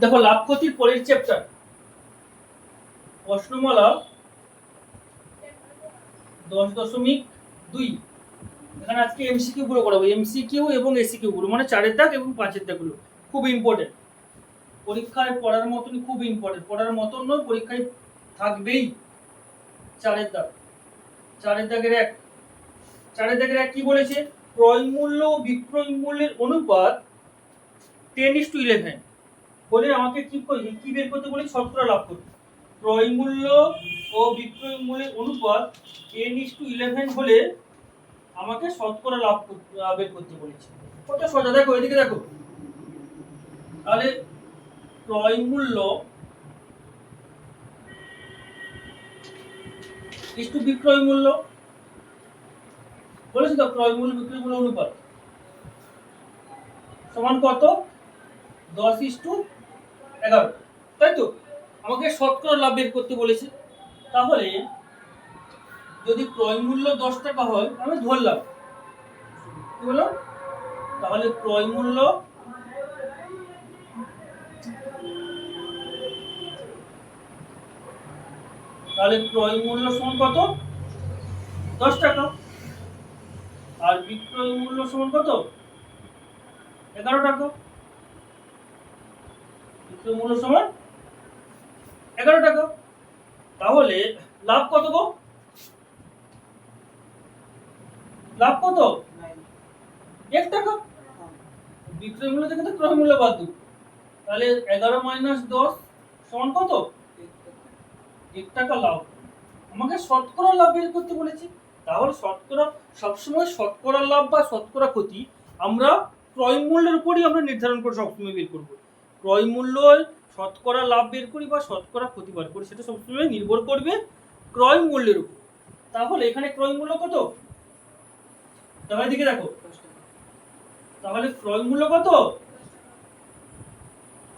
দেখো লাভ ক্ষতির পরের চ্যাপ্টার প্রশ্নমালা 10.2 এখানে আজকে এমসিকিউ গুলো করাবো, এমসিকিউ এবং এসিকিউ গুলো, মানে 4 দাগ এবং 5 দাগ গুলো খুব ইম্পর্টেন্ট, পরীক্ষায় পড়ার মতনই, খুব ইম্পর্টেন্ট, পড়ার মতন নয়, পরীক্ষায় থাকবেই। 4 দাগ, 4 দাগের 1, 4 দাগের 1 কি বলেছে? ক্রয় মূল্য ও বিক্রয় মূল্যের অনুপাত 10:11 বলে আমাকে কি বের করতে বলে? শতকরা লাভ করতে। ক্রয় মূল্য ও বিক্রয় মূল্যের অনুপাত 10:11 হলে আমাকে শতকরা লাভ বের করতে বলেছে। কত সোজা, দেখো এদিকে দেখো, তাহলে ক্রয় মূল্য ইস্টু বিক্রয় মূল্য বলেছি তো, ক্রয় মূল্য বিক্রয় মূল্য অনুপাত সমান কত? 10:11, তাই তো? আমাকে শতকরা লাভ বের করতে বলেছে। তাহলে যদি ক্রয় মূল্য 10 টাকা হয়, আমি ধরলাম, কি হলো? তাহলে ক্রয় মূল্য সমান কত? 10 টাকা। আর বিক্রয় মূল্য সমান কত? 11 টাকা। বিক্রয় মূল্য সমান 11 টাকা। তাহলে লাভ কত গো? লাভ কত? 1 টাকা। বিক্রয় মূল্য থেকে তো ক্রয় মূল্য বাদ দেব, তাহলে 11 - 10 সমান কত? 1 টাকা লাভ। আমাকে শতকরা লাভ বের করতে বলেছে। তাহলে শতকরা, সবসময় শতকরা লাভ বা শতকরা ক্ষতি আমরা ক্রয় মূল্যের উপরই আমরা নির্ধারণ করে সবসময় বের করব। ক্রয় মূল্য শতকরা লাভ বের করি বা শতকরা ক্ষতি বার করি, সেটা সবসময় নির্ভর করবে ক্রয় মূল্যের উপর। তাহলে এখানে ক্রয় মূল্য কত? তাহলে দিকে দেখো, তাহলে ক্রয় মূল্য কত?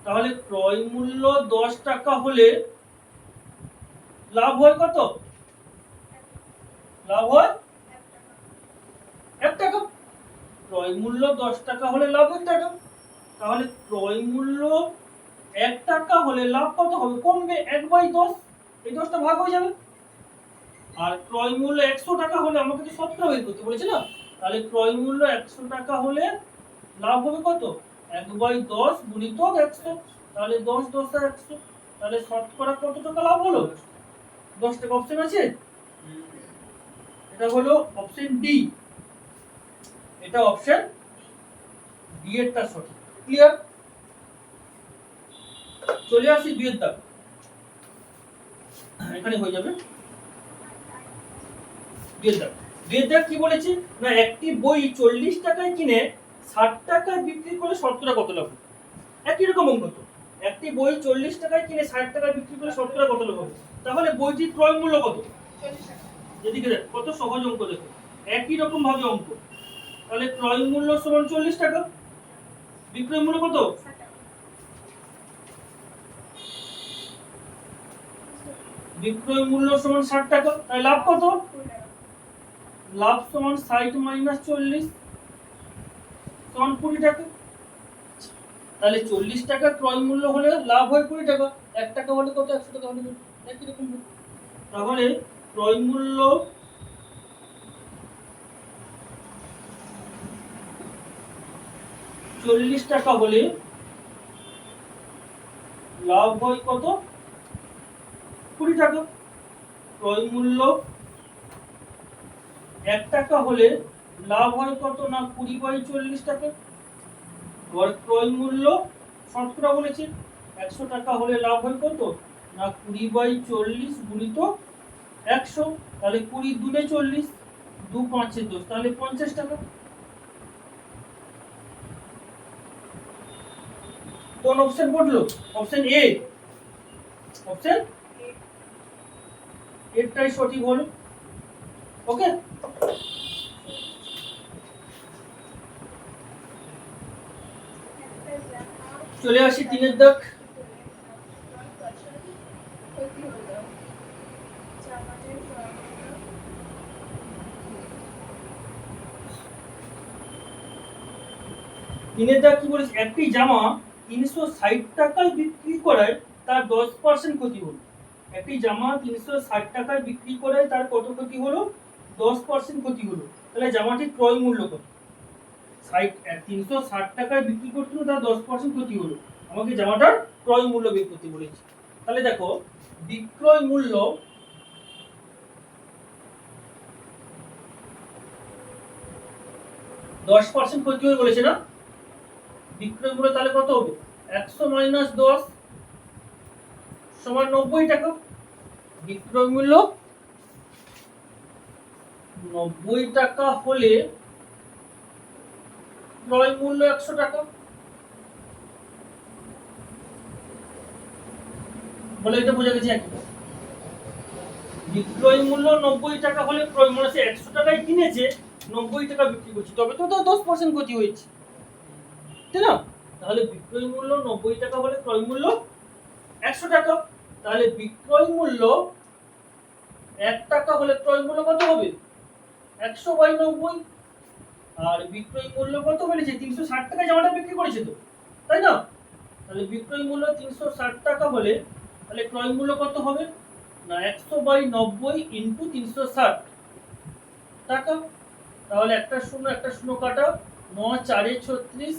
তাহলে ক্রয় মূল্য 10 টাকা হলে লাভ হয় কত? লাভ হয় 1 টাকা। ক্রয় মূল্য 10 টাকা হলে লাভ 1 টাকা। তাহলে ক্রয় মূল্য 1 টাকা হলে লাভ কত হবে? কমবে, 1/10, এই 10টা ভাগ হয়ে যাবে। আর ক্রয় মূল্য 100 টাকা হলে আমাকে তো শতকরা বের করতে বলেছে না, তাহলে ক্রয় মূল্য 100 টাকা হলে লাভ হবে কত? 1/10 গুণিত 100, তাহলে 10 10 100, তাহলে শতকরা কত টাকা লাভ হলো? 10 টাকা। অপশন আছে, এটা হলো অপশন ডি, এটা অপশন ডি এরটা সঠিক। ক্লিয়ার? চলে আসি দুইয়ের দাগ, এখানে হয়ে যাবে। দুইয়ের দাগ কি বলেছে না, একটি বই 40 টাকায় কিনে 60 টাকায় বিক্রি করলে শতকরা কত লাভ? একই রকম অঙ্ক তো, একটি বই 40 টাকায় কিনে 60 টাকায় বিক্রি করলে শতকরা কত লাভ হবে? তাহলে বইটির ক্রয় মূল্য কত? 40 টাকা। এদিকে দেখ, কত সহজ অঙ্ক, দেখো একই রকম ভাবে অঙ্ক। তাহলে ক্রয় মূল্য সমান 40 টাকা, বিক্রয় মূল্য কত? বিক্রয় মূল্য সমান 60 টাকা, তাই লাভ কত? লাভ সমান 60 - 40 সমান 20 টাকা। তাহলে 40 টাকা ক্রয় মূল্য হলে লাভ হয় 20 টাকা, 1 টাকা হলে কত? 100 টাকা হলে একই রকম। তাহলে ক্রয় মূল্য চল্লিশ টাকা হলে লাভ হয় কত? 20 টাকা। ক্রয় মূল্য 1 টাকা হলে লাভ হয় কত? না 20/40 টাকা। আর ক্রয় মূল্য শতকরা বলেছে, 100 টাকা হলে লাভ হয় কত? না 20/40 গুণিত 100, তাহলে 20 দুনে 40, 2 5 10, তাহলে 50 টাকা। কোন অপশন পড়লো? অপশন এ, অপশন এটাই সঠিক হলো। ওকে, চলে আসি 3-এর দাগ। কি বলেছে? একটি জামা 360 টাকায় বিক্রি করায় তার 10% ক্ষতি হলো। একটি জামা 360 টাকায় বিক্রি করায় তার কত ক্ষতি হলো? 10% ক্ষতি হলো। তাহলে জামাটির ক্রয় মূল্য কত? 360 টাকায় বিক্রি করছিল, তার 10% ক্ষতি হলো। আমাকে জামাটার ক্রয় মূল্য বের করতে বলেছে। তাহলে দেখো, বিক্রয় মূল্য 10% ক্ষতি হয়ে বলেছে না? বিক্রয় মূল্য তাহলে কত হবে? 100 মাইনাস 10 সমান 90 টাকা। বিক্রয় মূল্য 90 টাকা হলে ক্রয় মূল্য 100 টাকা। বলে এটা বোঝা গেছে? বিক্রয় মূল্য 90 টাকা হলে ক্রয় মূল্য, সে 100 টাকায় কিনেছে, 90 টাকা বিক্রি করছে, তবে তো তার 10% ক্ষতি হয়েছে, তাই না? তাহলে বিক্রয় মূল্য 90 টাকা হলে ক্রয় মূল্য 100 টাকা। তাহলে বিক্রয় মূল্য 1 টাকা হলে ক্রয় মূল্য কত হবে? 100/90। আর বিক্রয় মূল্য কত বলেছে? 360 টাকায় জামাটা বিক্রি করেছে তো, তাই না? তাহলে বিক্রয় মূল্য 360 টাকা হলে তাহলে ক্রয় মূল্য কত হবে? না, 100/90 ইন্টু 360 টাকা। তাহলে একটা শূন্য কাটা, 9 4 36,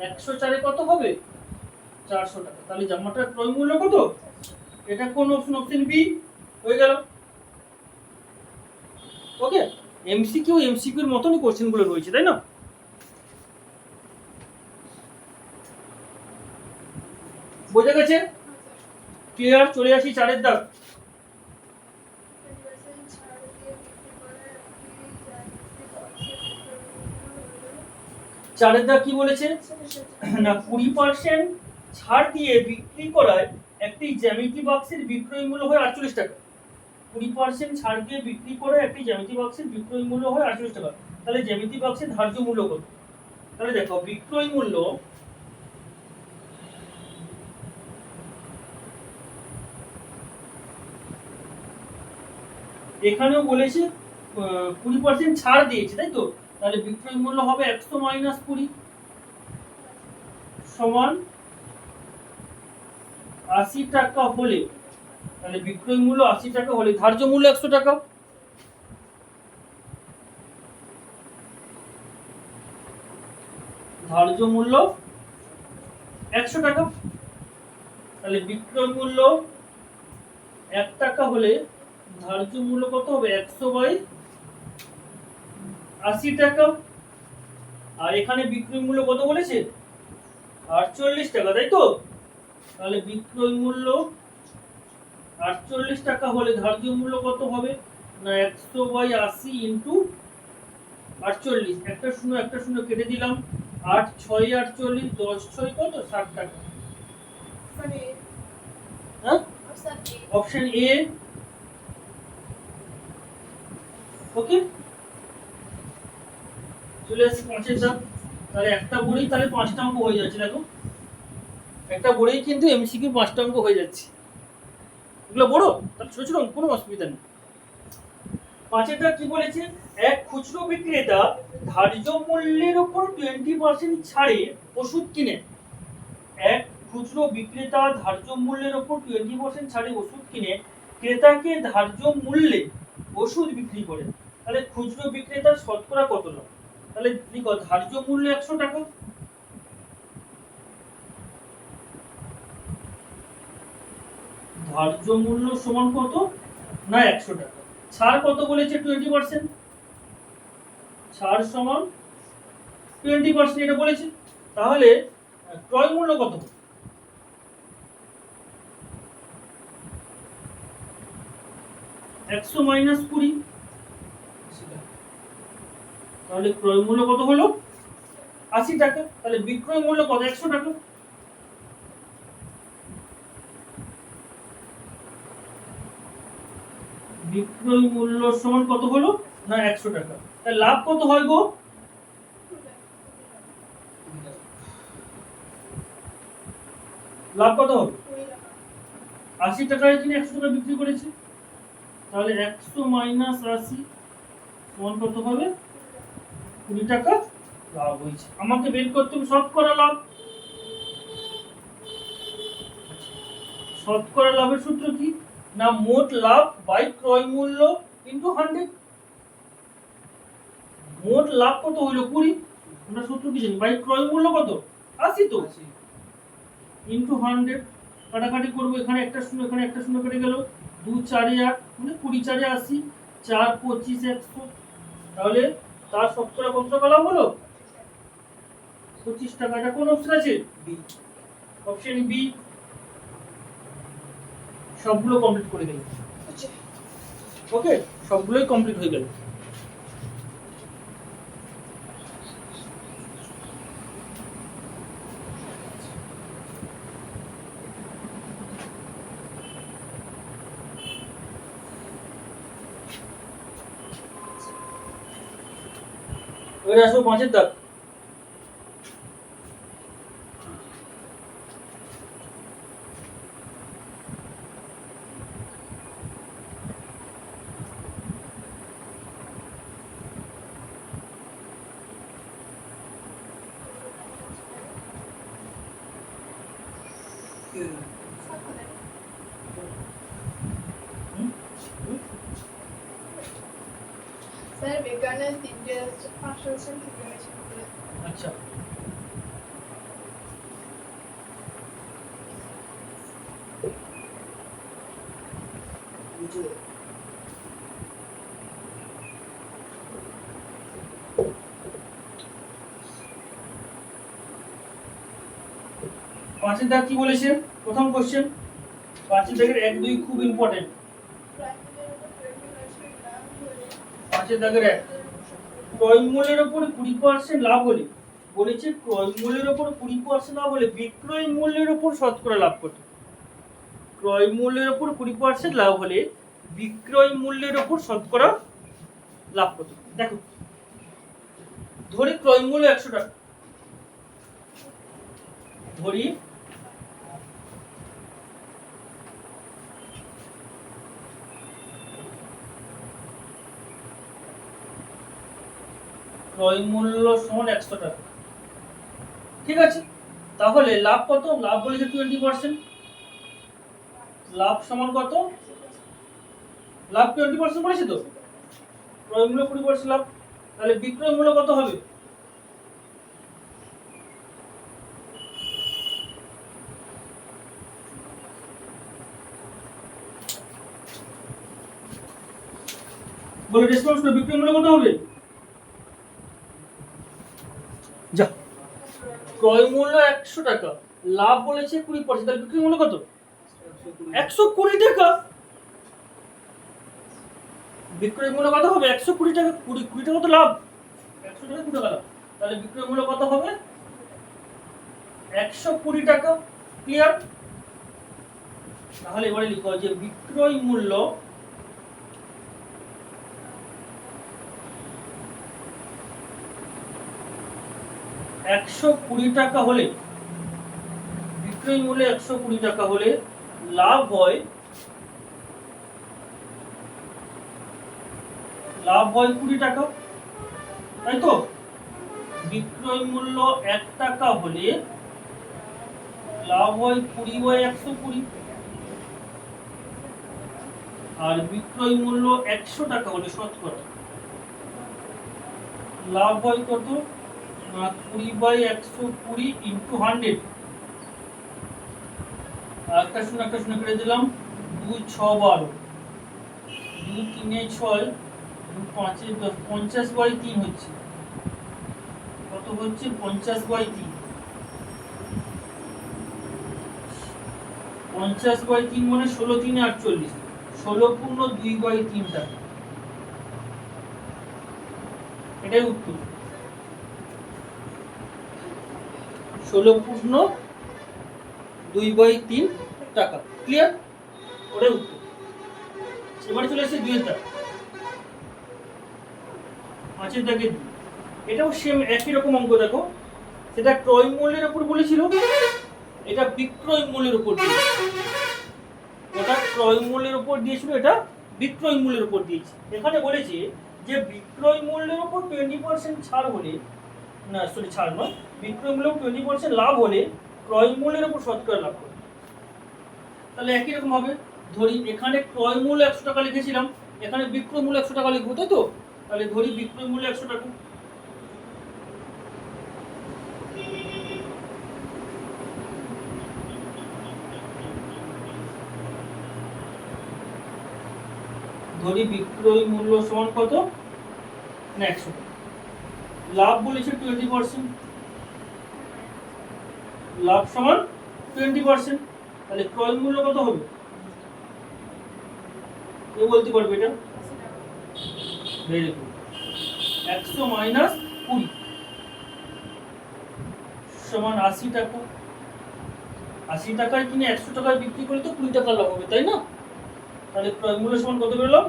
104 কত হবে? 400 টাকা। তাহলে জামাটার ক্রয় মূল্য কত? এটা কোন অপশন? অপশন বি হয়ে গেল। ওকে, এমসিকিউর মতনই কোশ্চেন গুলো রয়েছে, তাই না? বোঝা গেছে? ক্লিয়ার? চলে আসি 4 দাগ। 4 দাগ কি বলেছে? না, 20% ছাড় দিয়ে বিক্রি করায় একটি জ্যামিতি বাক্সের বিক্রয় মূল্য হয় 48 টাকা। 20% ছাড় দিয়ে বিক্রি করে একটি জ্যামিতি বাক্সের বিক্রয় মূল্য হয় 48 টাকা। তাহলে জ্যামিতি বাক্সের ধার্য মূল্য কত? তাহলে দেখো, বিক্রয় মূল্য এখানেও বলেছে 20% ছাড় দিয়েছে, তাই তো? তাহলে বিক্রয় মূল্য হবে 100 মাইনাস 20 সমান 80 টাকা হলে, তাহলে বিক্রয় মূল্য 80 টাকা হলে ধার্য মূল্য 100 টাকা। ধার্য মূল্য 100 টাকা। তাহলে বিক্রয় মূল্য 1 টাকা হলে ধার্য মূল্য কত হবে? 100/80 টাকা। আর এখানে বিক্রয় মূল্য কত বলেছে? 48 টাকা, তাই তো? তাহলে বিক্রয় মূল্য 48 টাকা হলে ধার্য মূল্য কত হবে? না, 100/80 ইন্টু 48। একটা শূন্য কেটে দিলাম, 8 6 48, 10 6 কত? 60 টাকা। হ্যাঁ, অপশন এ। ওকে, চলে আসছি 5 দাগ। তাহলে একটা বড়ি তাহলে 5টা অঙ্ক হয়ে যাচ্ছে। দেখো, একটা বড়ি কিন্তু এমসিকিউ 5টা অঙ্ক হয়ে যাচ্ছে। এগুলো বড়, তাহলে ছোট ছোট অঙ্ক, কোনো অসুবিধা নেই। 5 দাগ কি বলেছে? এক খুচরো বিক্রেতা ধার্য মূল্যের উপর 20% ছাড়ে ওষুধ কিনে। এক খুচরো বিক্রেতা ধার্য মূল্যের উপর 20% ছাড়ে ওষুধ কিনে ক্রেতাকে ধার্য মূল্যে ওষুধ বিক্রি করে। তাহলে খুচরো বিক্রেতার শতকরা কত লাভ? তাহলে দেখো, ধার্য মূল্য 100 টাকা। ধার্য মূল্য সমান কত? না, 100 টাকা। ছাড় কত বলেছে? 20%। ছাড় সমান 20%, এটা বলেছে। তাহলে ক্রয় মূল্য কত? 100 মাইনাস 20। তাহলে ক্রয় মূল্য কত হলো? 80 টাকা। তাহলে বিক্রয় মূল্য কত? 100 টাকা। বিক্রয় মূল্য সমান কত হলো? না, 100 টাকা। তাহলে লাভ কত হয় গো? লাভ কত হবে? 80 টাকায় কিনে 100 টাকা বিক্রি করেছে। তাহলে 100 মাইনাস 80 সমান কত হবে? 20 টাকা লাভ হয়েছে। আমাকে বের করতে হবে শতকরা লাভ। শতকরা লাভের সূত্র কি না মোট লাভ বাই ক্রয় মূল্য ইনটু 100। মোট লাভ কত হইলো 20, আমরা সূত্র কি জানি বাই ক্রয় মূল্য কত 80 তো ইনটু 100। কাটাকাটি করব, এখানে একটা শূন্য এখানে একটা শূন্য কেটে গেল, 2 4 8 মানে 20 4 80, 4 25 100। তাহলে তার শতকরা কত টাকা লাভ হলো 25 টাকা। এটা কোন অপশন আছে বি, অপশন বি। সবগুলো কমপ্লিট করে গেল। ওকে, সবগুলোই কমপ্লিট হয়ে গেল। এবার আসবো 5 এর দাগ। স্যার বিজ্ঞানের 3টে 500% আচ্ছা, পাঁচের দাগ কি বলেছে প্রথম কোশ্চেন? পাঁচের দাগের 1 2 খুব ইম্পর্টেন্ট। পাঁচের দাগের 1, ক্রয় মূল্যের উপর 20% লাভ হলে, বলেছে ক্রয় মূল্যের উপর 20% লাভ হলে বিক্রয় মূল্যের উপর শতকরা লাভ কত। ক্রয় মূল্যের উপর 20% লাভ হলে বিক্রয় মূল্যের উপর শতকরা লাভ কত। দেখো, ধরি ক্রয় মূল্য 100 টাকা, ধরি ক্রয় মূল্য সমান 100 টাকা, ঠিক আছে। তাহলে লাভ কত? লাভ বলেছে 20%, লাভ সমান কত? লাভ 20% বলেছে তো, ক্রয় মূল্য 20% লাভ, তাহলে বিক্রয় মূল্য কত হবে? বলে রেসপন্স করো, বিক্রয় মূল্য কত হবে? যা, ক্রয় মূল্য 100 টাকা, লাভ বলেছে 20%, তাহলে বিক্রয় মূল্য কত? 120 টাকা। বিক্রয় মূল্য কত হবে? 120 টাকা। 20 টাকা তো লাভ, 100 টাকা 20 টাকা লাভ, তাহলে বিক্রয় মূল্য কত হবে? 120 টাকা। ক্লিয়ার? তাহলে এবারে লিখো যে বিক্রয় মূল্য $120 টাকা হলে, বিক্রয় মূল্য 120 টাকা হলে লাভ হয় 20 টাকা, তাই তো? বিক্রয় মূল্য 1 টাকা হলে লাভ হয় 20/120, আর বিক্রয় মূল্য 100 টাকা হলে শতকরা লাভ হয় কত? 20/120 ইন্টু 100। একটা শূন্য কেটে দিলাম, 2 6 12, 2 3 6, 2 5 10, 50/3 হচ্ছে। কত হচ্ছে? 50/3। 50/3 মানে 16 3 48, 16 পূর্ণ 2/3 টাকা। এটাই উত্তর, 16 পূর্ণ 2/3 টাকা। ক্লিয়ার? ওটাই উত্তর। এবারে চলে এসেছে 2 এর দাগ। 5 এর দাগে 2, এটাও সেম একই রকম অঙ্ক। দেখো, সেটা ক্রয় মূল্যের উপর বলেছিল, এটা বিক্রয় মূল্যের উপর দিয়েছে। ওটা ক্রয় মূল্যের উপর দিয়েছিল, এটা বিক্রয় মূল্যের উপর দিয়েছে। এখানে বলেছে যে বিক্রয় মূল্যের উপর 20% ছাড় হলে, না সরি ছাড় নয়, বিক্রয় মূল্যের উপর 20% লাভ হলে ক্রয় মূল্যের উপর শতকরা লাভ করে। তাহলে একই রকম হবে। ধরি এখানে ক্রয় মূল্য 100 টাকা লিখেছিলাম, এখানে বিক্রয় মূল্য 100 টাকা লিখবো, তাই তো? তাহলে ধরি বিক্রয় মূল্য 100 টাকা। ধরি বিক্রয় মূল্য সমান কত না 100 টাকা। লাভ বলেছে 20%, লাভ সমান 20%, তাহলে ক্রয় মূল্য কত হবে? কে বলতে পারবে এটা? Very good. 100 মাইনাস 20 সমান 80 টাকা। 80 টাকায় কিনে 100 টাকায় বিক্রি করলে তো 20 টাকা লাভ হবে, তাই না? তাহলে ক্রয় মূল্য সমান কত বেরোলো?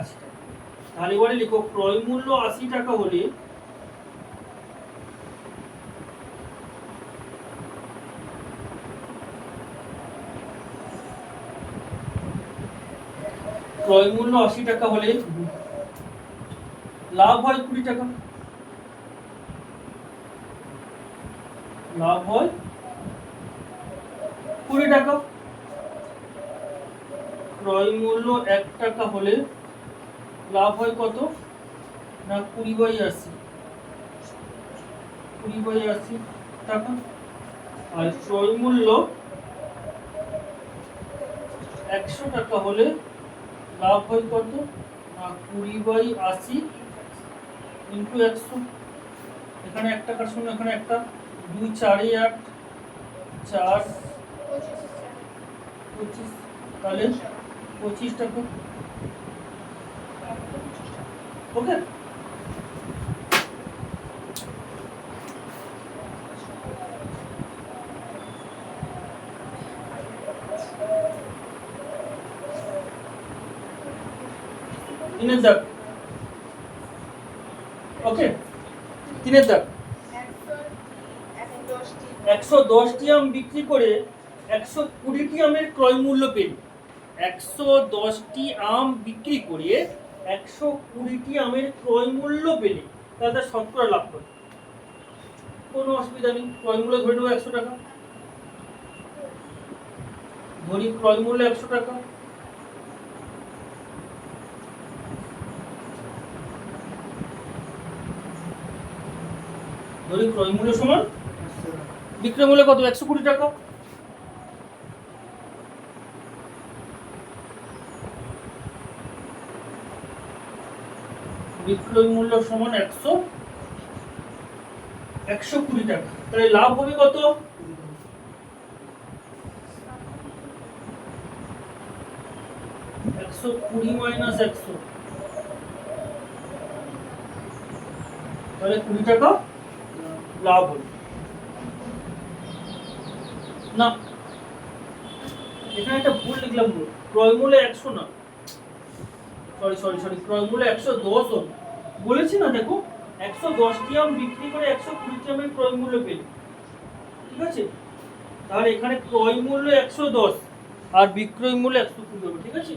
80 টাকা। তাহলে এবারে লিখো ক্রয় মূল্য 80 টাকা হলে ক্রয় মূল্য 80 টাকা হলে লাভ হয় 20 টাকা। লাভ হয় 20 টাকা। ক্রয় মূল্য 1 টাকা হলে লাভ হয় কত না 20/80, 20/80 টাকা। আর ক্রয় মূল্য 100 টাকা হলে লাভ হয় কত না 20/80 ইন্টু 100। এখানে 1 টাকার শূন্য, এখানে একটা 2 4 8 4 25, তাহলে 25 টাকা। ওকে, তিনের দাগ। ওকে, তিনের দাগ। 110টি আম বিক্রি করে 120টি আমের ক্রয় মূল্য পেল। 110টি আম বিক্রি করে 120টি আমের ক্রয় মূল্য পেলে তাহলে তার শতকরা লাভ করে। কোনো অসুবিধা নেই, ক্রয় মূল্য ধরে নেবো 100 টাকা। ধরি ক্রয় মূল্য 100 টাকা। ধরি ক্রয় মূল্য সমান বিক্রয় মূল্য কত 120 টাকা। বিক্রয় মূল্য সমান 120 টাকা। তাহলে লাভ হবে কত? 120 মাইনাস 100, তাহলে 20 টাকা লাভ হলো। না, এখানে একটা ভুল লিখলাম, ক্রয় মূল্য 100 না, সরি ক্রয় মূল্য 110 হলো বলেছি না। দেখো 110টি আম বিক্রি করে 120টি আমের ক্রয় মূল্য পেল, ঠিক আছে? তাহলে এখানে ক্রয় মূল্য 110 আর বিক্রয় মূল্য 120 হবে, ঠিক আছে?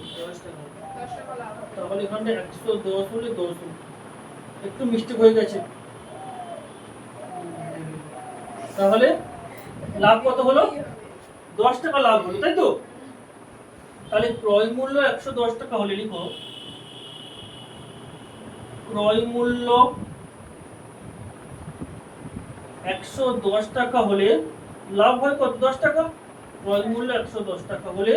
তাহলে এখানে 110 হলে 10 হলো, একটু মিস্টেক হয়ে গেছে। তাহলে লাভ কত হলো? 10 টাকা লাভ হলো, তাই তো? তাহলে ক্রয় মূল্য 110 টাকা হলে লিখো ক্রয় মূল্য 110 টাকা হলে লাভ হয় কত? 10 টাকা। ক্রয় মূল্য 110 টাকা হলে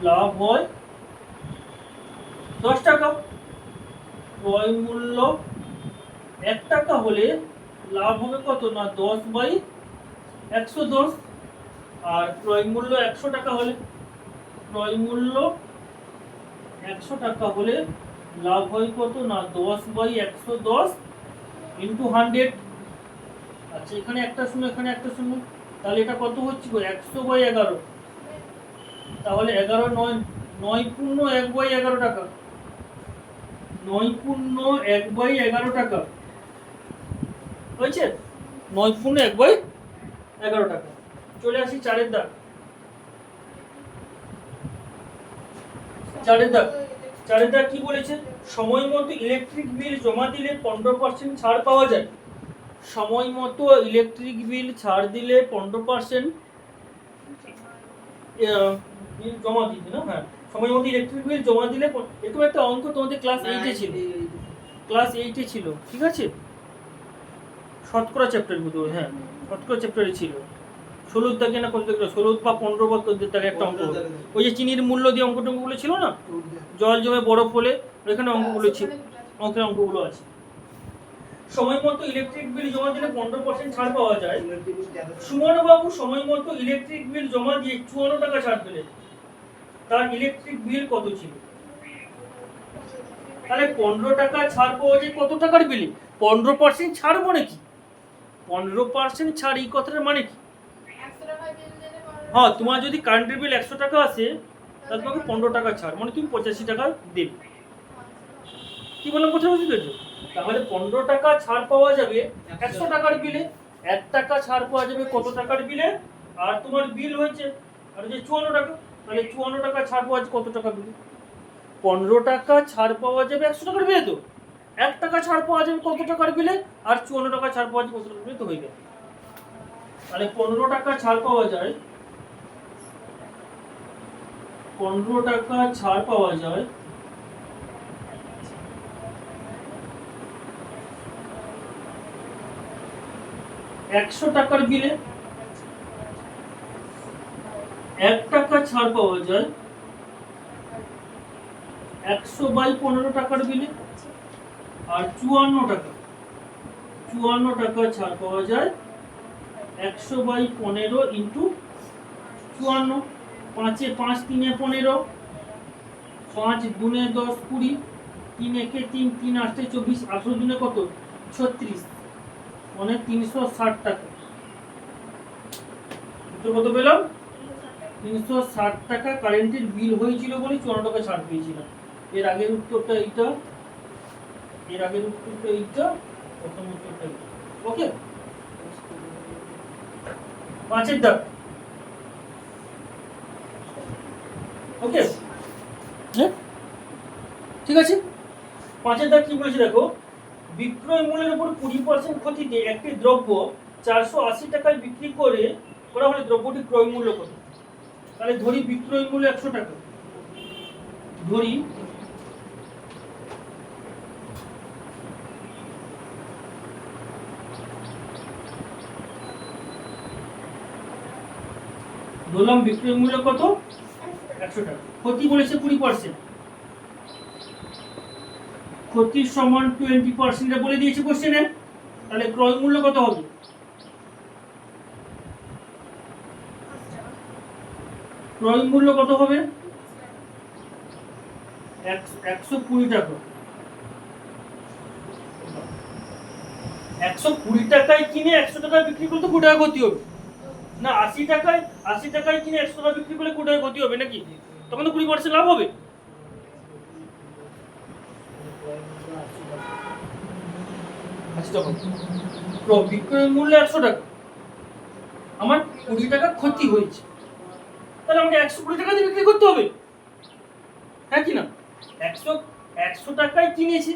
লাভ হয় 10 টাকা। ক্রয় মূল্য 1 টাকা হলে লাভ হবে কত না 10/110। আর ক্রয় মূল্য 100 টাকা হলে, ক্রয় মূল্য 100 টাকা হলে লাভ হয় কত না 10/110 ইন্টু 100। আচ্ছা, এখানে একটা শূন্য, এখানে একটা শূন্য, তাহলে এটা কত হচ্ছে? 100/11। তাহলে 11 9 পূর্ণ 1/11 টাকা। 9 পূর্ণ 1/11 টাকা হয়েছে। 9 পূর্ণ 1/11 টাকা। চলে আসি চারের দাগ। চারের দাগ কি বলেছে? সময় মতো ইলেকট্রিক বিল জমা দিলে 15% ছাড় পাওয়া যায়। সময় মতো ইলেকট্রিক বিল ছাড় দিলে 15% বিল জমা দিতে না, হ্যাঁ সময় মতো ইলেকট্রিক বিল জমা দিলে এরকম একটা অঙ্ক তোমাদের ক্লাস 8 এ ছিল, ক্লাস 8 এ ছিল, ঠিক আছে, শতকরা চ্যাপ্টার মতো, হ্যাঁ শতকরা চ্যাপ্টারে ছিল, 16 দাগে না কত দাগে, 16 বা 15 বা 14 দাগে একটা অঙ্ক, ওই যে চিনির মূল্য দিয়ে অঙ্কগুলো ছিল না, জল জমে বরফ হলে ওইখানে অঙ্কগুলো ছিল, অঙ্কের অঙ্কগুলো আছে। সময় মতো ইলেকট্রিক বিল জমা দিলে 15% ছাড় পাওয়া যায়। সুমন বাবু সময় মতো ইলেকট্রিক বিল জমা দিয়ে 54 টাকা ছাড় পেলেন, তার ইলেকট্রিক বিল কত ছিল? তাহলে 15 টাকা ছাড় পাওয়া যায় কত টাকার বিলে? 15% ছাড় মানে কি? 15% ছাড় এই কথাটার মানে কি? হ্যাঁ, তোমার যদি কারেন্টের বিল 100 টাকা আসে তাহলে তোমাকে 15 টাকা ছাড়, মানে তুমি 85 টাকা দেবে। কি বললাম কথা বুঝতে পেরেছো? তাহলে 15 টাকা ছাড় পাওয়া যাবে 100 টাকার বিলে, 1 টাকা ছাড় পাওয়া যাবে কত টাকার বিলে? আর তোমার বিল হয়েছে আর যে 54 টাকা, তাহলে 54 টাকা ছাড় পাওয়া যাবে কত টাকা বিলে? 15 টাকা ছাড় পাওয়া যাবে 100 টাকার বিলে, তো 1 টাকা ছাড় পাওয়া যাবে কত টাকার বিলে? আর 54 টাকা ছাড় পাওয়া যাবে কত টাকার বিলে, তো হয়ে গেল। তাহলে 15 টাকা ছাড় পাওয়া যায়, 15 টাকা ছাড় পাওয়া যায় 100 টাকার বিলে, 1 টাকা ছাড় পাওয়া যায় 100/15 টাকার বিলে, আর 54 টাকা, 54 টাকা ছাড় পাওয়া যায় 100/15 ইন্টু 54, 5 এ 5 3 এ 15, 5 2 10 20, 3 1 3, 3 8 24, 18 2 কত 36, মানে 360 টাকা। তো কত পেলাম? 360 টাকা কারেন্টের বিল হয়েছিল বলে 54 টাকা ছাড় পেয়েছিলাম। এর আগের উত্তরটা এইটা, এর আগের উত্তরটা এইটা, প্রথম উত্তরটা এইটা। ওকে, 5 দাগ। ওকে, হ্যাঁ ঠিক আছে। 5 দাগ কি বলেছে দেখো, বিক্রয় মূল্যের উপর 20% ক্ষতিতে একটি দ্রব্য 480 টাকায় বিক্রি করা হলে দ্রব্যটি ক্রয় মূল্য কত? তাহলে ধরি বিক্রয় মূল্য 100 টাকা, ধরি ধরলাম বিক্রয় মূল্য কত 100 টাকা, ক্ষতি বলেছে 20%, ক্ষতি সমান 20% বলে দিয়েছে কোশ্চেনে। তাহলে ক্রয় মূল্য কত হবে? ক্রয় মূল্য কত হবে? 120 টাকা। 120 টাকায় কিনে 100 টাকায় বিক্রি করলে তো 20 টাকা ক্ষতি হবে না, 80 টাকায় কিনে 100 টাকা বিক্রি করলে 20 টাকা ক্ষতি হবে নাকি? তখন তো 20% লাভ হবে। বিক্রয় মূল্য 100 টাকা, আমার 20 টাকা ক্ষতি হয়েছে, তাহলে আমাকে 120 টাকা দিয়ে বিক্রি করতে হবে, হ্যাঁ কি না? 100 টাকায় কিনেছে,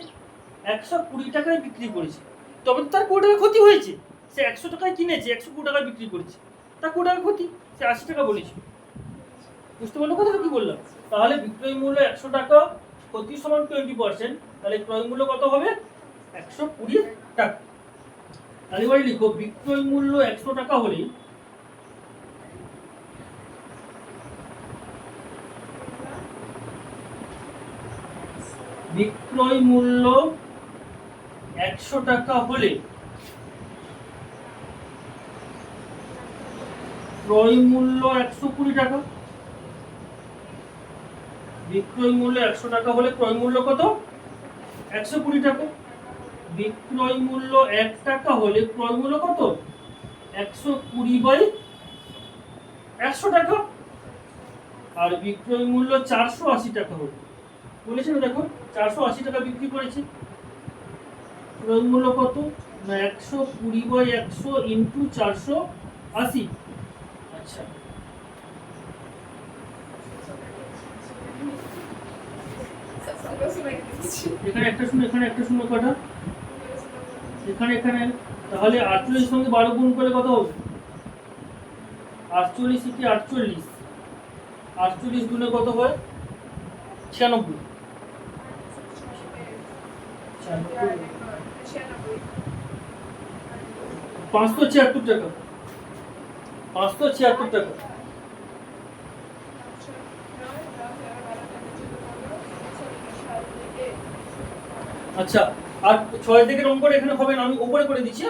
120 টাকায় বিক্রি করেছে, তবে তার 20 টাকা ক্ষতি হয়েছে। সে 100 টাকায় কিনেছে, 120 টাকায় বিক্রি করেছে, তার 20 টাকা ক্ষতি, সে 80 টাকা বলেছে। বুঝতে পারলো কথাটা কি বললাম? তাহলে বিক্রয় মূল্য 100 টাকা, ক্ষতি সমান 20%, তাহলে ক্রয় মূল্য কত হবে? 120 টাকা। তাহলে এবারে লিখো বিক্রয় মূল্য 100 টাকা হলে বিক্রয় মূল্য 100 টাকা হলে ক্রয় মূল্য 120 টাকা। বিক্রয় মূল্য 100 টাকা হলে ক্রয় মূল্য কত? 120 টাকা। বিক্রয় মূল্য 1 টাকা হলে ক্রয় মূল্য কত? 120/100 টাকা। আর বিক্রয় মূল্য 480 টাকা হলে, বলেছে না দেখো 480 টাকা বিক্রি করেছে, ক্রয় মূল্য কত না 120/100 ইন্টু 480। আচ্ছা, এখানে একটা শূন্য, এখানে একটা শূন্য কাটা, এখানে তাহলে 48 সঙ্গে 12 গুণ করলে কত হবে? 48 কি 48, 48 গুণে কত হয় 96, 576 টাকা, 576 টাকা। আচ্ছা, আর 6 থেকে রং করে এখানে হবে না, আমি উপরে করে দিচ্ছি।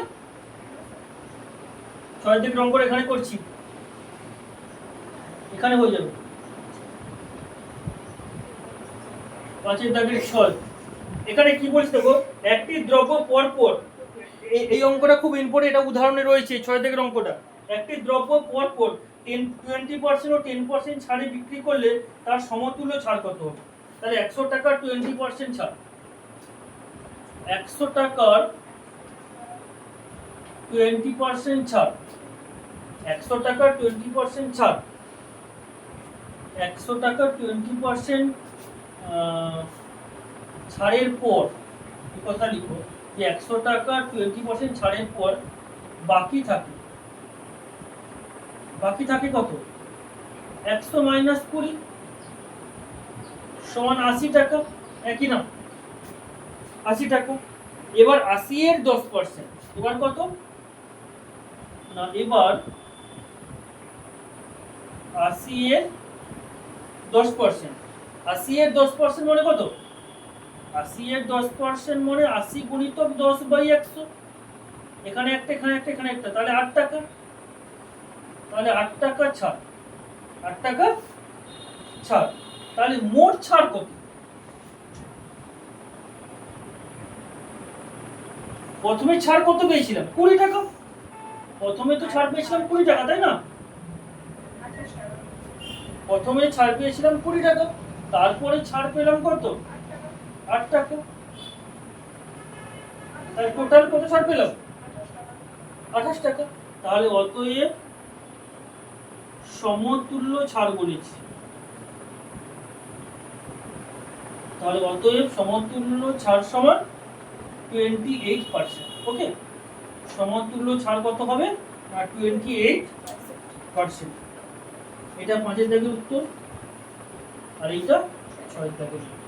6 থেকে রং করে এখানে করছি, এখানে হয়ে যাবে 5 দাগের 6। এখানে কি বলছে দেখো, একটি দ্রব্য পর পর, এই অঙ্কটা খুব ইম্পর্টেন্ট, এটা উদাহরণে রয়েছে 6 থেকে অঙ্কটা। একটি দ্রব্য পর পর 20% ও 10% ছাড়ে বিক্রি করলে তার সমতুল্য ছাড় কত হবে? তাহলে 100 টাকার 20% ছাড়, 100 টাকার 20% ছাড়, 100 টাকার 20% ছাড়, 100 টাকার 20% ছাড়ের পর কথা লিখো যে 100 টাকা 20% ছাড়ের পর বাকি থাকে, বাকি থাকে কত? 100 মাইনাস 20 সমান 80 টাকা, একই না? 80 টাকা। এবার 80 এর 10%, এবার কত না, এবার 80 এর 10%, 80 এর 10% মানে কত? 80 এর 10% মানে 80 গুণিতক 10/100, এখানে একটা, এখানে একটা, এখানে একটা, তাহলে 8 টাকা, তাহলে 8 টাকা ছাড়, 8 টাকা ছাড়। তাহলে মোট ছাড় কত? প্রথমে ছাড় কত পেয়েছিলাম? 20 টাকা। প্রথমে তো ছাড় পেয়েছিলাম 20 টাকা, তাই না? প্রথমে ছাড় পেয়েছিলাম 20 টাকা, তারপরে ছাড় পেলাম কত? 8 টাকা। তাই টোটাল কত ছাড় পেলাম? 28 টাকা। তাহলে অতএব সমতুল্য ছাড় বলেছি, তাহলে অতএব সমতুল্য ছাড় সমান 28%। ওকে, সমতুল্য ছাড় কত হবে? 28%। এটা 5 দাগের উত্তর, আর এইটা 6 দাগের উত্তর।